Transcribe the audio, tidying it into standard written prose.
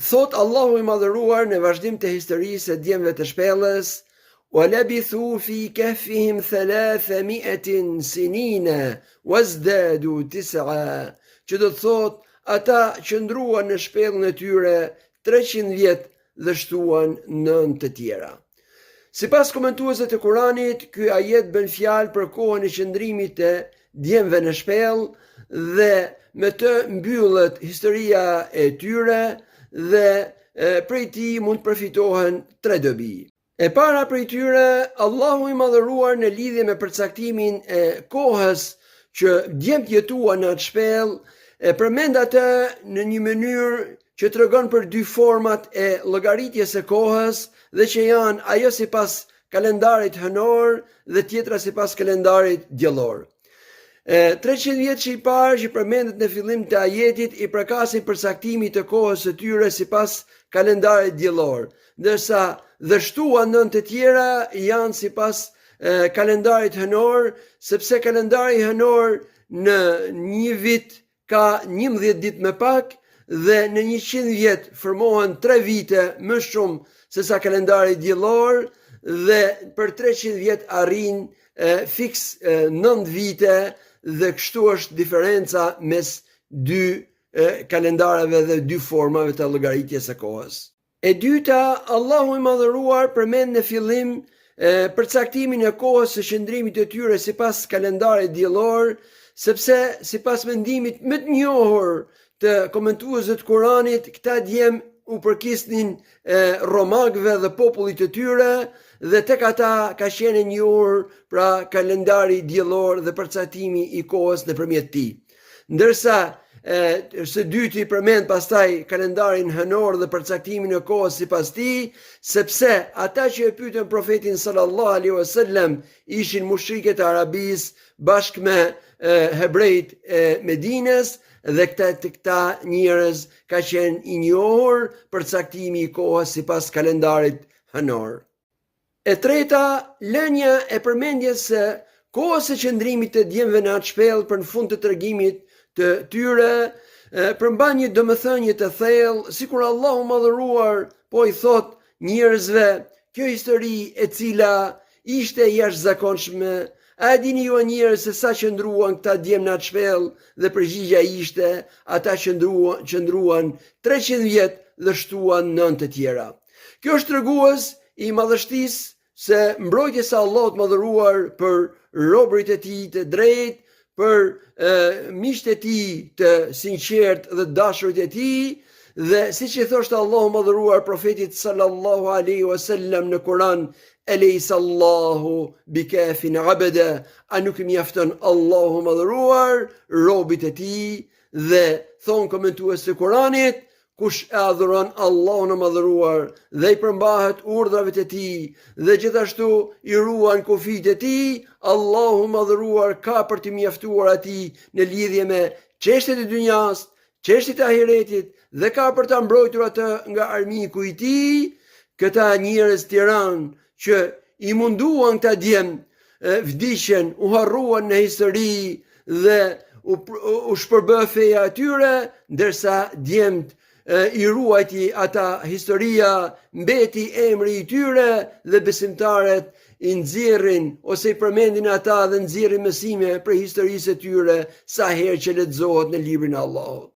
Thot Allahu i madhëruar në vazhdim të historisë e djemve të shpellës, وَلَبِثُوا فِي كَهْفِهِمْ 300 سِنِينَ وَازْدَادُوا 9, që do të thot ata qëndruan në shpellën e tyre 300 vjet dhe shtuan 9 të tjera. Sipas komentuesve të Kuranit, ky ajet bën fjalë për kohën e qëndrimit të djemve në shpellë dhe me të mbyllet historia e tyre dhe prej tij mund të përfitohen 3 dobi. E para prej tyre, Allahu i madhëruar në lidhje me përcaktimin e kohës që djemt jetuan në atë shpellë, e përmend atë në një mënyrë që tregon për 2 format e llogaritjes së kohës dhe që janë ajo sipas kalendarit hënor dhe tjetra sipas kalendarit diellor. 300 vjet që i parë që përmendet në fillim të ajetit i përkasin përcaktimit të kohës së tyre sipas kalendarit diellor, ndërsa dhe shtuan 9 të tjera janë sipas kalendarit hënor, sepse kalendari hënor në një vit ka 11 ditë më pak dhe në 100 vjet formohen 3 vite më shumë se sa kalendari diellor dhe për 300 vjet arrin fiks 9 vite dhe kështu është diferenca mes 2 kalendareve dhe 2 formave të llogaritjes së kohës. E dyta, Allahu i madhëruar përmend në fillim përcaktimin e kohës së qëndrimit të tyre sipas kalendarit diellor, sepse sipas mendimit më të njohur të komentuesve të Kuranit, këta djem u përkisnin romakëve dhe popullit të tyre dhe tek ata ka qenë njohur pra kalendari diellor dhe përcaktimi i kohës nëpërmjet tij. Ndërsa së dyti përmend pastaj kalendarin hënor dhe përcaktimin e kohës sipas tij, sepse ata që e pyetën profetin sallallahu alaihi wasallam ishin mushriket e Arabisë bashkë me hebrejt e Medinës dhe këta njerëz ka qenë i njohur përcaktimi i kohës sipas kalendarit hënor. E treta, lënia e përmendjes së kohës së qëndrimit të djemve në atë shpellë për në fund të tregimit të tyre përmban një domethënie të thellë, sikur Allahu madhëruar po i thot njerëzve, kjo histori e cila ishte jashtëzakonshme, a dini ju njerëz se sa qëndruan këta djem në atë shpellë, dhe përgjigjja ishte ata qëndruan 300 vjet dhe shtuan 9 të tjera. Kjo është tregues i madhështisë se mbrojtjes së Allahut madhëruar për robërit e tij të drejtë, për miqtë e tij të sinqertë dhe dashurit e tij, dhe siç i thoshte Allahu madhëruar profetit sallallahu alaihi wasallam në Kur'an, Eleysa Allahu bikafin abada, a nuk mjafton Allahu madhëruar robit e tij, dhe thon komentues të Kuranit, kush e adhuron Allahun e madhëruar dhe i përmbahet urdhrave të tij dhe gjithashtu i ruan kufijt e tij, Allahu i madhëruar ka për të mjaftuar atij në lidhje me çështjet e dynjas, çështjet e ahiretit dhe ka për ta mbrojtur atë nga armiku i tij. Këta njerëz tiranë që i munduan këta djem, vdiqen, u harruan në histori dhe u shpërbë feja atyre, ndërsa djemt i ruajti ata historia, mbeti emri i tyre dhe besimtarët i nxjerrin ose i përmendin ata dhe nxjerrin mësime për historisë e tyre sa herë që lexohet në librin e Allahut.